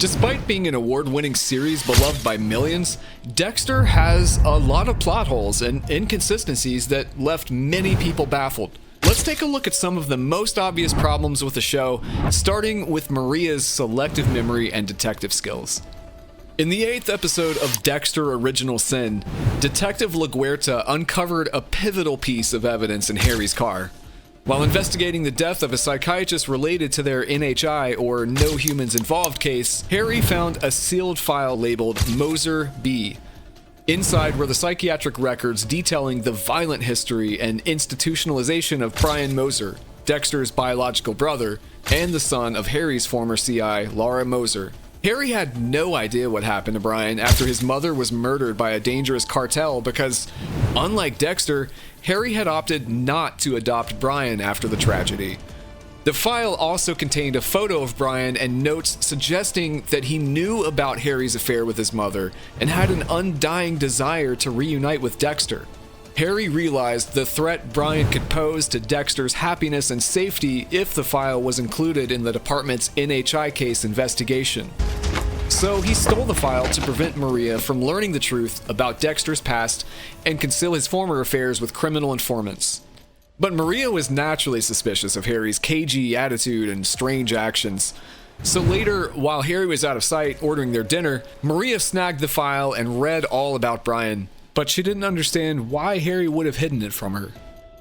Despite being an award-winning series beloved by millions, Dexter has a lot of plot holes and inconsistencies that left many people baffled. Let's take a look at some of the most obvious problems with the show, starting with Maria's selective memory and detective skills. In the 8th episode of Dexter Original Sin, Detective LaGuerta uncovered a pivotal piece of evidence in Harry's car. While investigating the death of a psychiatrist related to their NHI, or No Humans Involved case, Harry found a sealed file labeled Moser B. Inside were the psychiatric records detailing the violent history and institutionalization of Brian Moser, Dexter's biological brother, and the son of Harry's former CI, Laura Moser. Harry had no idea what happened to Brian after his mother was murdered by a dangerous cartel because, unlike Dexter, Harry had opted not to adopt Brian after the tragedy. The file also contained a photo of Brian and notes suggesting that he knew about Harry's affair with his mother and had an undying desire to reunite with Dexter. Harry realized the threat Brian could pose to Dexter's happiness and safety if the file was included in the department's NHI case investigation. So he stole the file to prevent Maria from learning the truth about Dexter's past and conceal his former affairs with criminal informants. But Maria was naturally suspicious of Harry's cagey attitude and strange actions. So later, while Harry was out of sight ordering their dinner, Maria snagged the file and read all about Brian. But she didn't understand why Harry would have hidden it from her.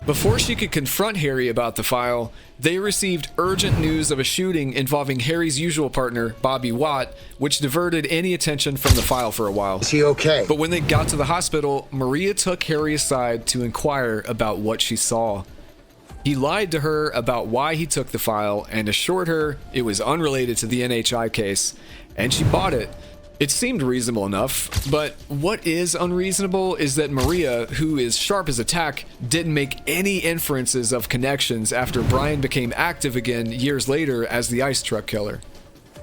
Before she could confront Harry about the file, they received urgent news of a shooting involving Harry's usual partner, Bobby Watt, which diverted any attention from the file for a while. Is he okay? But when they got to the hospital, Maria took Harry aside to inquire about what she saw. He lied to her about why he took the file and assured her it was unrelated to the NHI case, and she bought it. It seemed reasonable enough, but what is unreasonable is that Maria, who is sharp as a tack, didn't make any inferences of connections after Brian became active again years later as the ice truck killer.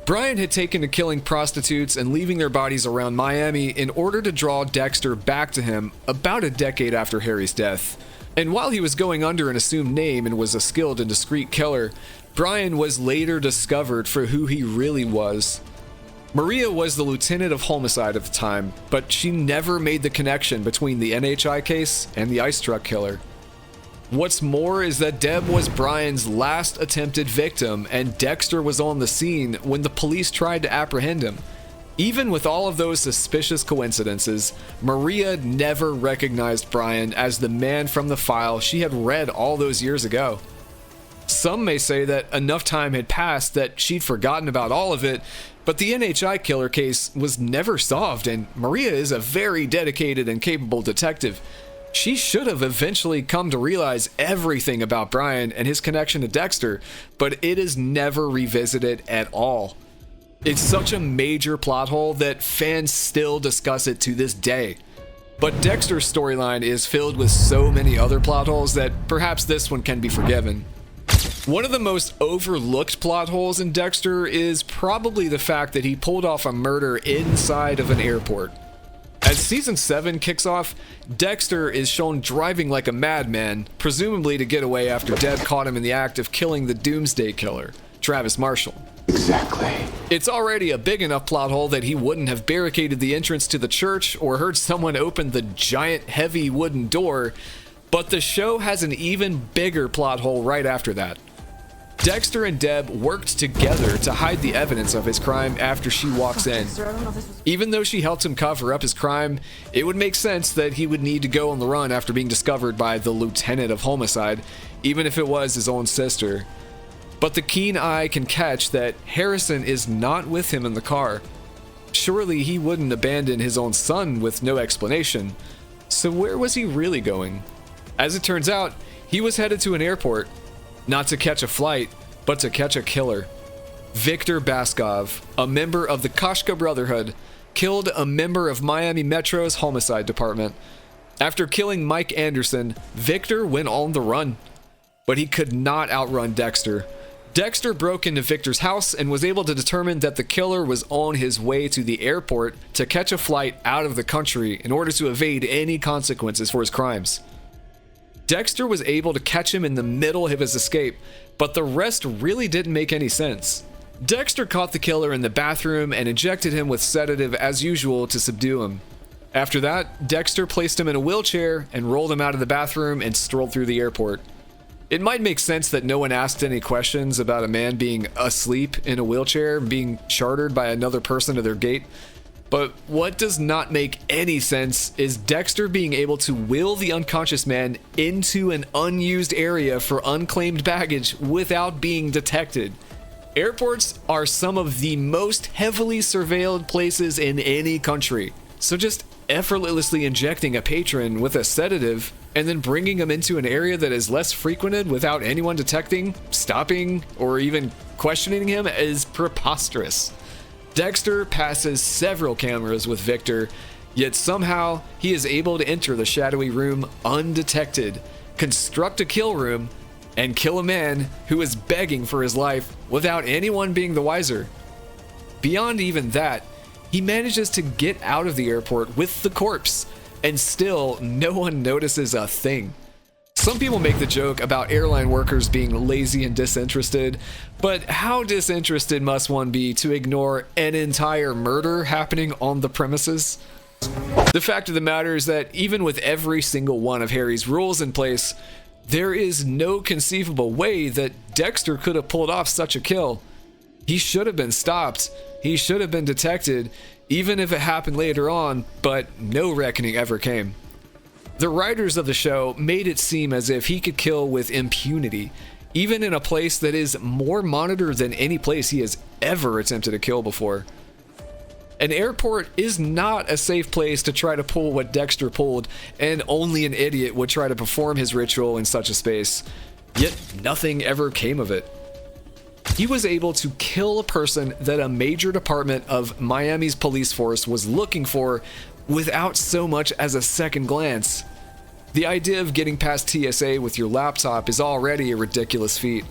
Brian had taken to killing prostitutes and leaving their bodies around Miami in order to draw Dexter back to him about a decade after Harry's death. And while he was going under an assumed name and was a skilled and discreet killer, Brian was later discovered for who he really was. Maria was the lieutenant of homicide at the time, but she never made the connection between the NHI case and the ice truck killer. What's more is that Deb was Brian's last attempted victim, and Dexter was on the scene when the police tried to apprehend him. Even with all of those suspicious coincidences, Maria never recognized Brian as the man from the file she had read all those years ago. Some may say that enough time had passed that she'd forgotten about all of it, but the NHI killer case was never solved, and Maria is a very dedicated and capable detective. She should have eventually come to realize everything about Brian and his connection to Dexter, but it is never revisited at all. It's such a major plot hole that fans still discuss it to this day. But Dexter's storyline is filled with so many other plot holes that perhaps this one can be forgiven. One of the most overlooked plot holes in Dexter is probably the fact that he pulled off a murder inside of an airport. As season 7 kicks off, Dexter is shown driving like a madman, presumably to get away after Deb caught him in the act of killing the Doomsday Killer, Travis Marshall. Exactly. It's already a big enough plot hole that he wouldn't have barricaded the entrance to the church or heard someone open the giant heavy wooden door, but the show has an even bigger plot hole right after that. Dexter and Deb worked together to hide the evidence of his crime after she walks in. Even though she helped him cover up his crime, it would make sense that he would need to go on the run after being discovered by the lieutenant of homicide, even if it was his own sister. But the keen eye can catch that Harrison is not with him in the car. Surely he wouldn't abandon his own son with no explanation. So where was he really going? As it turns out, he was headed to an airport. Not to catch a flight, but to catch a killer. Victor Baskov, a member of the Koshka Brotherhood, killed a member of Miami Metro's homicide department. After killing Mike Anderson, Victor went on the run. But he could not outrun Dexter. Dexter broke into Victor's house and was able to determine that the killer was on his way to the airport to catch a flight out of the country in order to evade any consequences for his crimes. Dexter was able to catch him in the middle of his escape, but the rest really didn't make any sense. Dexter caught the killer in the bathroom and injected him with sedative as usual to subdue him. After that, Dexter placed him in a wheelchair and rolled him out of the bathroom and strolled through the airport. It might make sense that no one asked any questions about a man being asleep in a wheelchair, being chartered by another person to their gate. But what does not make any sense is Dexter being able to wheel the unconscious man into an unused area for unclaimed baggage without being detected. Airports are some of the most heavily surveilled places in any country. So just effortlessly injecting a patron with a sedative and then bringing him into an area that is less frequented without anyone detecting, stopping, or even questioning him is preposterous. Dexter passes several cameras with Victor, yet somehow he is able to enter the shadowy room undetected, construct a kill room, and kill a man who is begging for his life without anyone being the wiser. Beyond even that, he manages to get out of the airport with the corpse, and still no one notices a thing. Some people make the joke about airline workers being lazy and disinterested, but how disinterested must one be to ignore an entire murder happening on the premises? The fact of the matter is that even with every single one of Harry's rules in place, there is no conceivable way that Dexter could have pulled off such a kill. He should have been stopped. He should have been detected, even if it happened later on, but no reckoning ever came. The writers of the show made it seem as if he could kill with impunity, even in a place that is more monitored than any place he has ever attempted to kill before. An airport is not a safe place to try to pull what Dexter pulled, and only an idiot would try to perform his ritual in such a space. Yet nothing ever came of it. He was able to kill a person that a major department of Miami's police force was looking for without so much as a second glance. The idea of getting past TSA with your laptop is already a ridiculous feat,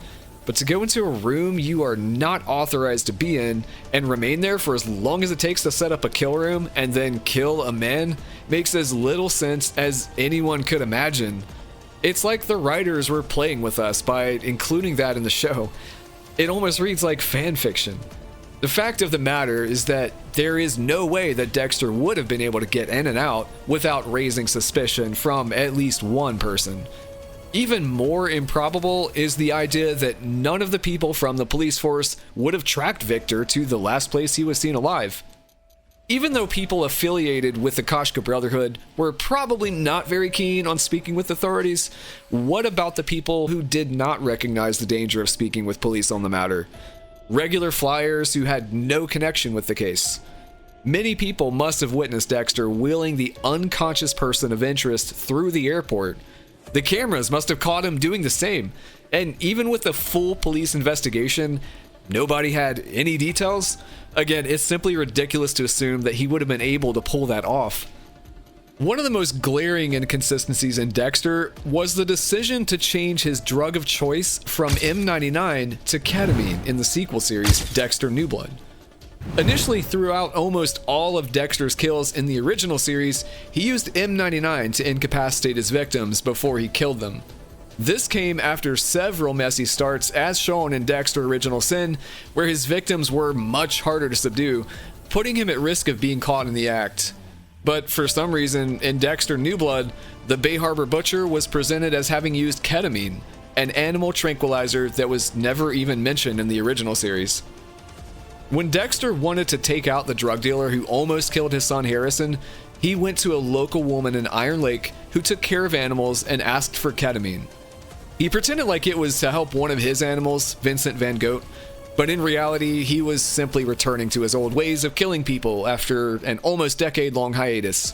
but to go into a room you are not authorized to be in and remain there for as long as it takes to set up a kill room and then kill a man makes as little sense as anyone could imagine. It's like the writers were playing with us by including that in the show. It almost reads like fan fiction. The fact of the matter is that there is no way that Dexter would have been able to get in and out without raising suspicion from at least one person. Even more improbable is the idea that none of the people from the police force would have tracked Victor to the last place he was seen alive. Even though people affiliated with the Koshka Brotherhood were probably not very keen on speaking with authorities, what about the people who did not recognize the danger of speaking with police on the matter? Regular flyers who had no connection with the case. Many people must have witnessed Dexter wheeling the unconscious person of interest through the airport. The cameras must have caught him doing the same, and even with a full police investigation, nobody had any details. Again, it's simply ridiculous to assume that he would have been able to pull that off. One of the most glaring inconsistencies in Dexter was the decision to change his drug of choice from M99 to ketamine in the sequel series, Dexter New Blood. Initially, throughout almost all of Dexter's kills in the original series, he used M99 to incapacitate his victims before he killed them. This came after several messy starts as shown in Dexter Original Sin, where his victims were much harder to subdue, putting him at risk of being caught in the act. But for some reason, in Dexter New Blood, the Bay Harbor Butcher was presented as having used ketamine, an animal tranquilizer that was never even mentioned in the original series. When Dexter wanted to take out the drug dealer who almost killed his son Harrison, he went to a local woman in Iron Lake who took care of animals and asked for ketamine. He pretended like it was to help one of his animals, Vincent Van Gogh, but in reality, he was simply returning to his old ways of killing people after an almost decade-long hiatus.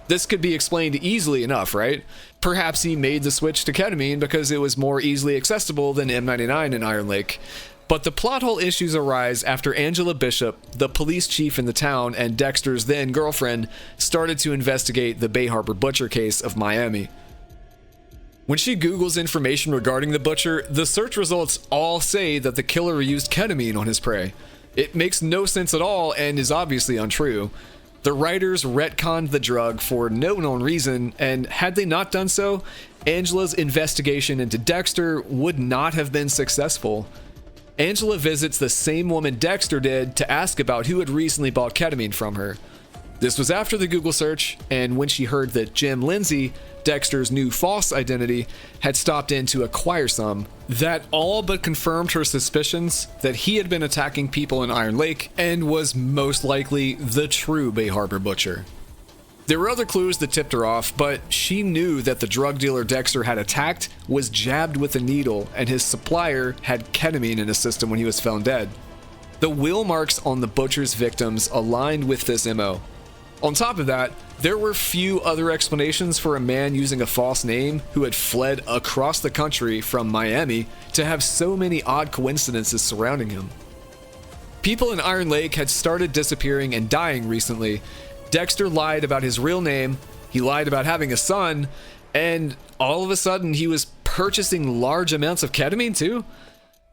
This could be explained easily enough, right? Perhaps he made the switch to ketamine because it was more easily accessible than M99 in Iron Lake. But the plot hole issues arise after Angela Bishop, the police chief in the town and Dexter's then girlfriend, started to investigate the Bay Harbor Butcher case of Miami. When she Googles information regarding the butcher, the search results all say that the killer used ketamine on his prey. It makes no sense at all and is obviously untrue. The writers retconned the drug for no known reason, and had they not done so, Angela's investigation into Dexter would not have been successful. Angela visits the same woman Dexter did to ask about who had recently bought ketamine from her. This was after the Google search, and when she heard that Jim Lindsay, Dexter's new false identity, had stopped in to acquire some, that all but confirmed her suspicions that he had been attacking people in Iron Lake and was most likely the true Bay Harbor Butcher. There were other clues that tipped her off, but she knew that the drug dealer Dexter had attacked was jabbed with a needle, and his supplier had ketamine in his system when he was found dead. The wheel marks on the Butcher's victims aligned with this MO. On top of that, there were few other explanations for a man using a false name who had fled across the country from Miami to have so many odd coincidences surrounding him. People in Iron Lake had started disappearing and dying recently. Dexter lied about his real name, he lied about having a son, and all of a sudden he was purchasing large amounts of ketamine too?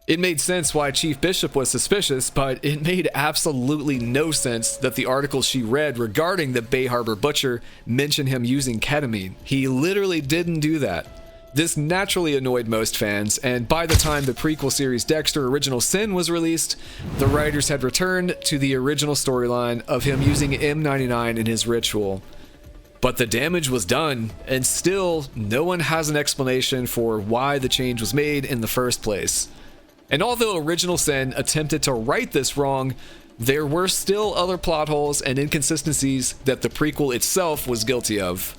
It made sense why Chief Bishop was suspicious, but it made absolutely no sense that the articles she read regarding the Bay Harbor Butcher mentioned him using ketamine. He literally didn't do that. This naturally annoyed most fans, and by the time the prequel series Dexter Original Sin was released, the writers had returned to the original storyline of him using M99 in his ritual. But the damage was done, and still, no one has an explanation for why the change was made in the first place. And although Original Sin attempted to right this wrong, there were still other plot holes and inconsistencies that the prequel itself was guilty of.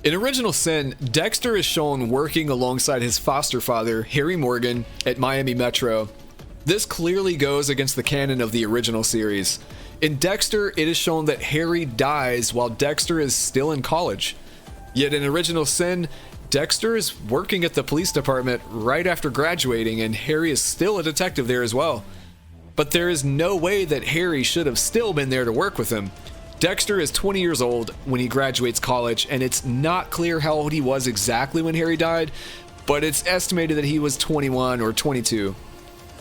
In Original Sin, Dexter is shown working alongside his foster father, Harry Morgan, at Miami Metro. This clearly goes against the canon of the original series. In Dexter, it is shown that Harry dies while Dexter is still in college. Yet in Original Sin, Dexter is working at the police department right after graduating, and Harry is still a detective there as well. But there is no way that Harry should have still been there to work with him. Dexter is 20 years old when he graduates college, and it's not clear how old he was exactly when Harry died, but it's estimated that he was 21 or 22.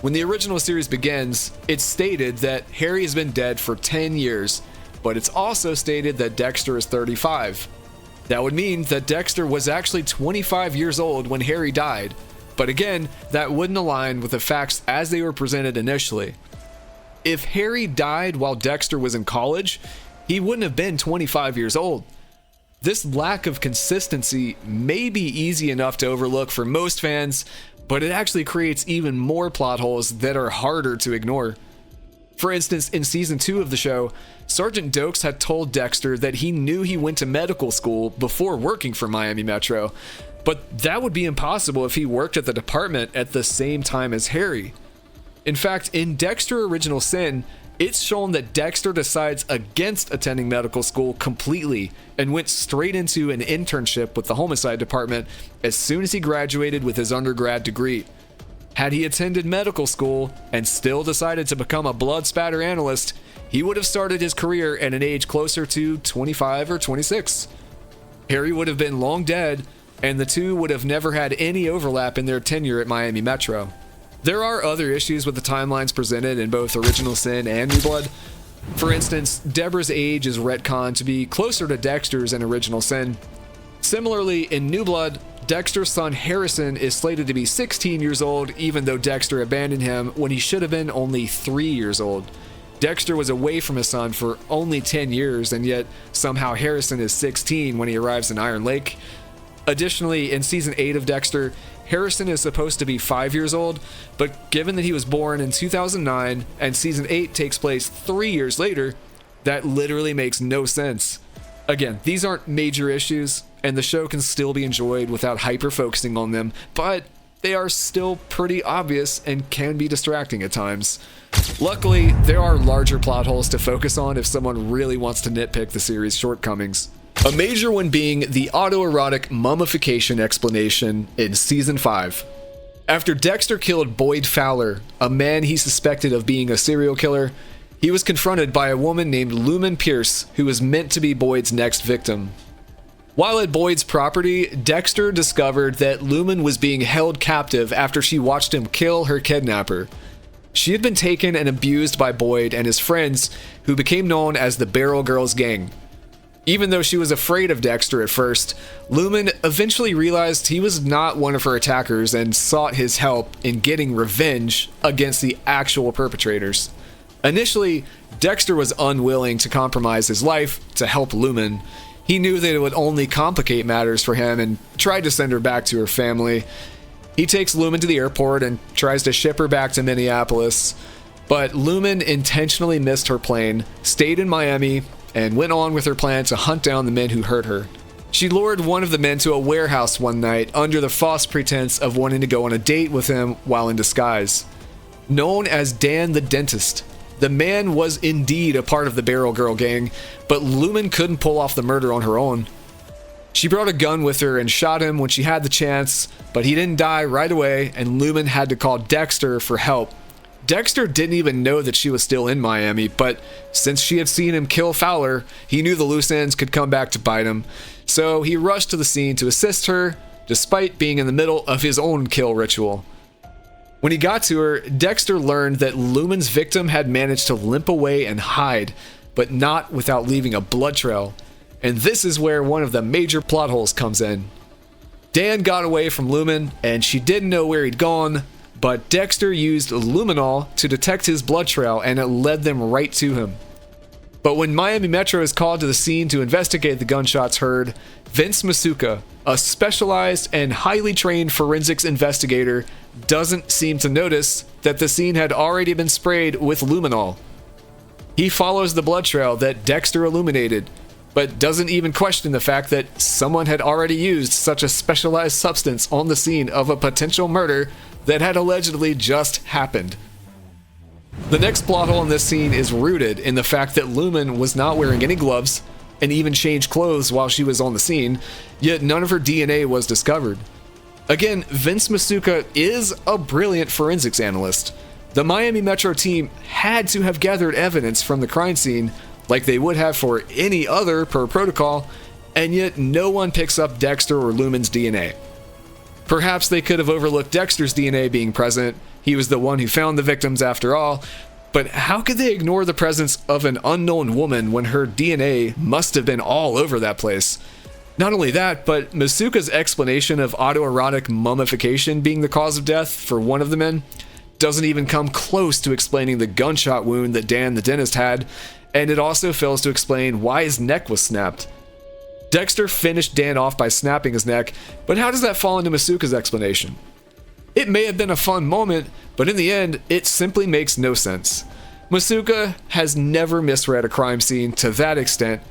When the original series begins, it's stated that Harry has been dead for 10 years, but it's also stated that Dexter is 35. That would mean that Dexter was actually 25 years old when Harry died, but again, that wouldn't align with the facts as they were presented initially. If Harry died while Dexter was in college, he wouldn't have been 25 years old. This lack of consistency may be easy enough to overlook for most fans, but it actually creates even more plot holes that are harder to ignore. For instance, in season 2 of the show, Sergeant Dokes had told Dexter that he knew he went to medical school before working for Miami Metro, but that would be impossible if he worked at the department at the same time as Harry. In fact, in Dexter Original Sin, it's shown that Dexter decides against attending medical school completely and went straight into an internship with the homicide department as soon as he graduated with his undergrad degree. Had he attended medical school and still decided to become a blood spatter analyst, he would have started his career at an age closer to 25 or 26. Harry would have been long dead, and the two would have never had any overlap in their tenure at Miami Metro. There are other issues with the timelines presented in both Original Sin and New Blood. For instance, Deborah's age is retconned to be closer to Dexter's in Original Sin. Similarly, in New Blood, Dexter's son Harrison is slated to be 16 years old, even though Dexter abandoned him when he should have been only 3 years old. Dexter was away from his son for only 10 years, and yet somehow Harrison is 16 when he arrives in Iron Lake. Additionally, in season 8 of Dexter, Harrison is supposed to be 5 years old, but given that he was born in 2009 and season 8 takes place 3 years later, that literally makes no sense. Again, these aren't major issues, and the show can still be enjoyed without hyper-focusing on them, but they are still pretty obvious and can be distracting at times. Luckily, there are larger plot holes to focus on if someone really wants to nitpick the series' shortcomings. A major one being the autoerotic mummification explanation in season 5. After Dexter killed Boyd Fowler, a man he suspected of being a serial killer, he was confronted by a woman named Lumen Pierce, who was meant to be Boyd's next victim. While at Boyd's property, Dexter discovered that Lumen was being held captive after she watched him kill her kidnapper. She had been taken and abused by Boyd and his friends, who became known as the Barrel Girls Gang. Even though she was afraid of Dexter at first, Lumen eventually realized he was not one of her attackers and sought his help in getting revenge against the actual perpetrators. Initially, Dexter was unwilling to compromise his life to help Lumen. He knew that it would only complicate matters for him and tried to send her back to her family. He takes Lumen to the airport and tries to ship her back to Minneapolis, but Lumen intentionally missed her plane, stayed in Miami, and went on with her plan to hunt down the men who hurt her. She lured one of the men to a warehouse one night under the false pretense of wanting to go on a date with him while in disguise. Known as Dan the Dentist, the man was indeed a part of the Barrel Girl gang, but Lumen couldn't pull off the murder on her own. She brought a gun with her and shot him when she had the chance, but he didn't die right away, and Lumen had to call Dexter for help. Dexter didn't even know that she was still in Miami, but since she had seen him kill Fowler, he knew the loose ends could come back to bite him. So he rushed to the scene to assist her, despite being in the middle of his own kill ritual. When he got to her, Dexter learned that Lumen's victim had managed to limp away and hide, but not without leaving a blood trail. And this is where one of the major plot holes comes in. Dan got away from Lumen, and she didn't know where he'd gone, but Dexter used luminol to detect his blood trail, and it led them right to him. But when Miami Metro is called to the scene to investigate the gunshots heard, Vince Masuka, a specialized and highly trained forensics investigator, doesn't seem to notice that the scene had already been sprayed with luminol. He follows the blood trail that Dexter illuminated, but doesn't even question the fact that someone had already used such a specialized substance on the scene of a potential murder that had allegedly just happened. The next plot hole in this scene is rooted in the fact that Lumen was not wearing any gloves and even changed clothes while she was on the scene, yet none of her DNA was discovered. Again, Vince Masuka is a brilliant forensics analyst. The Miami Metro team had to have gathered evidence from the crime scene like they would have for any other per protocol, and yet no one picks up Dexter or Lumen's DNA. Perhaps they could have overlooked Dexter's DNA being present. He was the one who found the victims after all. But how could they ignore the presence of an unknown woman when her DNA must have been all over that place? Not only that, but Masuka's explanation of autoerotic mummification being the cause of death for one of the men doesn't even come close to explaining the gunshot wound that Dan the dentist had, and it also fails to explain why his neck was snapped. Dexter finished Dan off by snapping his neck, but how does that fall into Masuka's explanation? It may have been a fun moment, but in the end, it simply makes no sense. Masuka has never misread a crime scene to that extent,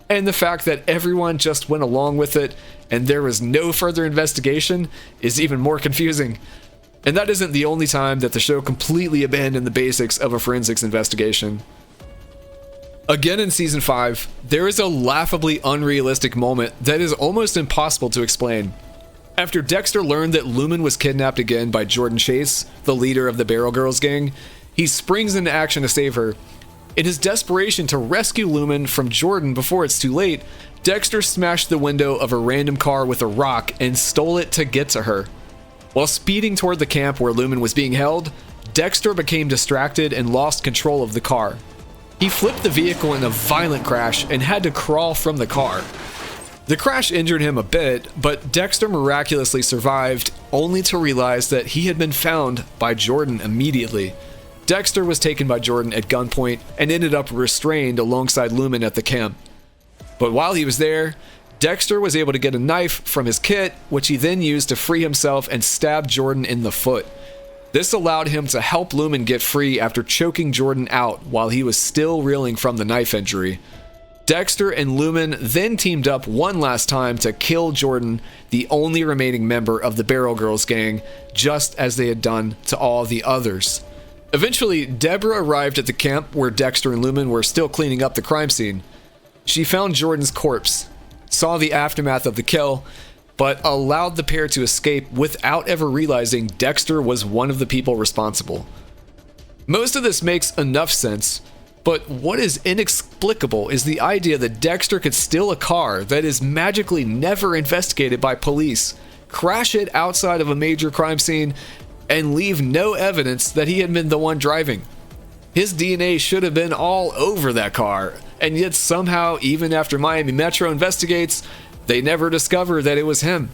and the fact that everyone just went along with it and there was no further investigation is even more confusing. And that isn't the only time that the show completely abandoned the basics of a forensics investigation. Again in Season 5, there is a laughably unrealistic moment that is almost impossible to explain. After Dexter learned that Lumen was kidnapped again by Jordan Chase, the leader of the Barrel Girls gang, he springs into action to save her. In his desperation to rescue Lumen from Jordan before it's too late, Dexter smashed the window of a random car with a rock and stole it to get to her. While speeding toward the camp where Lumen was being held, Dexter became distracted and lost control of the car. He flipped the vehicle in a violent crash and had to crawl from the car. The crash injured him a bit, but Dexter miraculously survived, only to realize that he had been found by Jordan immediately. Dexter was taken by Jordan at gunpoint and ended up restrained alongside Lumen at the camp. But while he was there, Dexter was able to get a knife from his kit, which he then used to free himself and stab Jordan in the foot. This allowed him to help Lumen get free after choking Jordan out while he was still reeling from the knife injury. Dexter and Lumen then teamed up one last time to kill Jordan, the only remaining member of the Barrel Girls gang, just as they had done to all the others. Eventually, Deborah arrived at the camp where Dexter and Lumen were still cleaning up the crime scene. She found Jordan's corpse, saw the aftermath of the kill, but allowed the pair to escape without ever realizing Dexter was one of the people responsible. Most of this makes enough sense, but what is inexplicable is the idea that Dexter could steal a car that is magically never investigated by police, crash it outside of a major crime scene, and leave no evidence that he had been the one driving. His DNA should have been all over that car, and yet somehow, even after Miami Metro investigates, they never discover that it was him.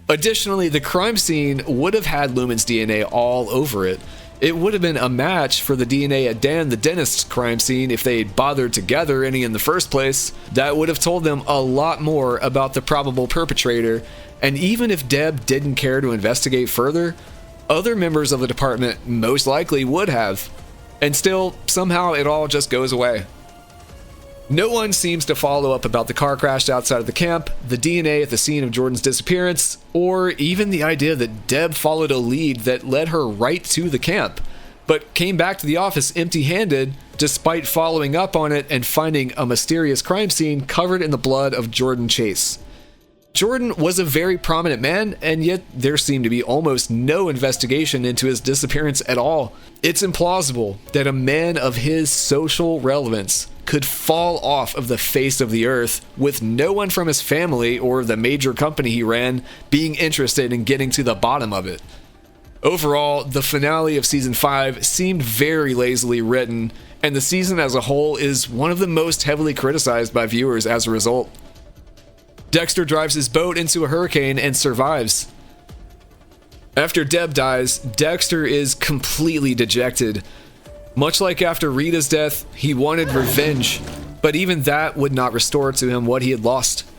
Additionally, the crime scene would have had Lumen's DNA all over it. It would have been a match for the DNA at Dan the dentist's crime scene if they'd bothered to gather any in the first place. That would have told them a lot more about the probable perpetrator, and even if Deb didn't care to investigate further, other members of the department most likely would have. And still, somehow it all just goes away. No one seems to follow up about the car crash outside of the camp, the DNA at the scene of Jordan's disappearance, or even the idea that Deb followed a lead that led her right to the camp, but came back to the office empty-handed despite following up on it and finding a mysterious crime scene covered in the blood of Jordan Chase. Jordan was a very prominent man, and yet there seemed to be almost no investigation into his disappearance at all. It's implausible that a man of his social relevance could fall off of the face of the earth with no one from his family or the major company he ran being interested in getting to the bottom of it. Overall, the finale of Season 5 seemed very lazily written, and the season as a whole is one of the most heavily criticized by viewers as a result. Dexter drives his boat into a hurricane and survives. After Deb dies, Dexter is completely dejected. Much like after Rita's death, he wanted revenge, but even that would not restore to him what he had lost.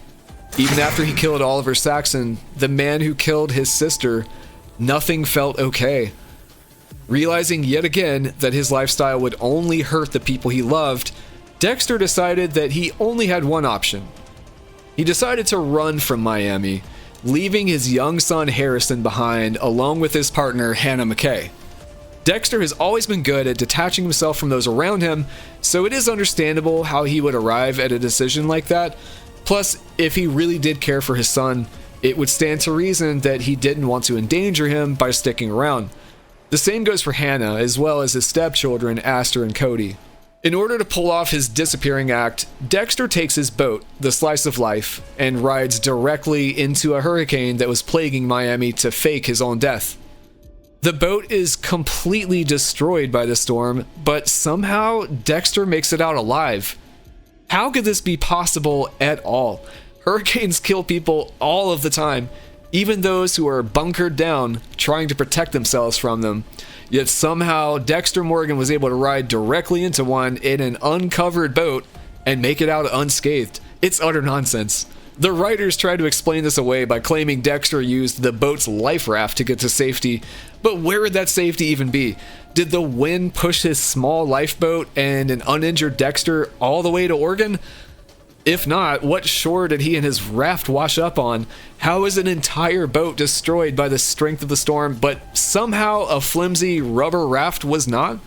Even after he killed Oliver Saxon, the man who killed his sister, nothing felt okay. Realizing yet again that his lifestyle would only hurt the people he loved, Dexter decided that he only had one option. He decided to run from Miami, leaving his young son Harrison behind along with his partner Hannah McKay. Dexter has always been good at detaching himself from those around him, so it is understandable how he would arrive at a decision like that. Plus, if he really did care for his son, it would stand to reason that he didn't want to endanger him by sticking around. The same goes for Hannah, as well as his stepchildren Aster and Cody. In order to pull off his disappearing act, Dexter takes his boat, the Slice of Life, and rides directly into a hurricane that was plaguing Miami to fake his own death. The boat is completely destroyed by the storm, but somehow Dexter makes it out alive. How could this be possible at all? Hurricanes kill people all of the time, even those who are bunkered down, trying to protect themselves from them. Yet somehow Dexter Morgan was able to ride directly into one in an uncovered boat and make it out unscathed. It's utter nonsense. The writers tried to explain this away by claiming Dexter used the boat's life raft to get to safety, but where would that safety even be? Did the wind push his small lifeboat and an uninjured Dexter all the way to Oregon? If not, what shore did he and his raft wash up on? How is an entire boat destroyed by the strength of the storm, but somehow a flimsy rubber raft was not?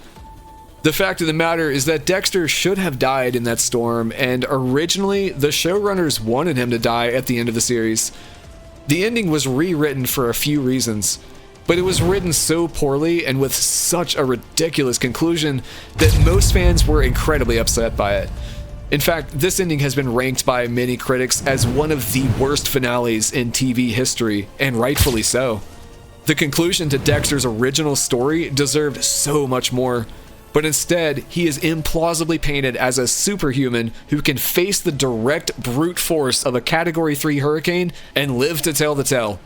The fact of the matter is that Dexter should have died in that storm, and originally the showrunners wanted him to die at the end of the series. The ending was rewritten for a few reasons, but it was written so poorly and with such a ridiculous conclusion that most fans were incredibly upset by it. In fact, this ending has been ranked by many critics as one of the worst finales in TV history, and rightfully so. The conclusion to Dexter's original story deserved so much more, but instead, he is implausibly painted as a superhuman who can face the direct brute force of a Category 3 hurricane and live to tell the tale.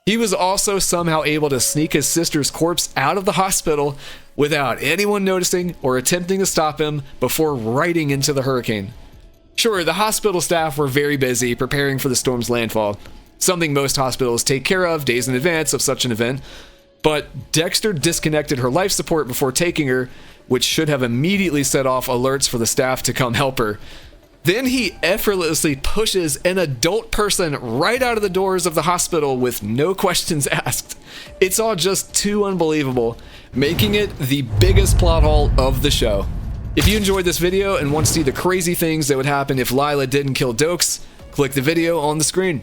He was also somehow able to sneak his sister's corpse out of the hospital without anyone noticing or attempting to stop him before riding into the hurricane. Sure, the hospital staff were very busy preparing for the storm's landfall, something most hospitals take care of days in advance of such an event, but Dexter disconnected her life support before taking her, which should have immediately set off alerts for the staff to come help her. Then he effortlessly pushes an adult person right out of the doors of the hospital with no questions asked. It's all just too unbelievable, making it the biggest plot hole of the show. If you enjoyed this video and want to see the crazy things that would happen if Lila didn't kill Dokes, click the video on the screen.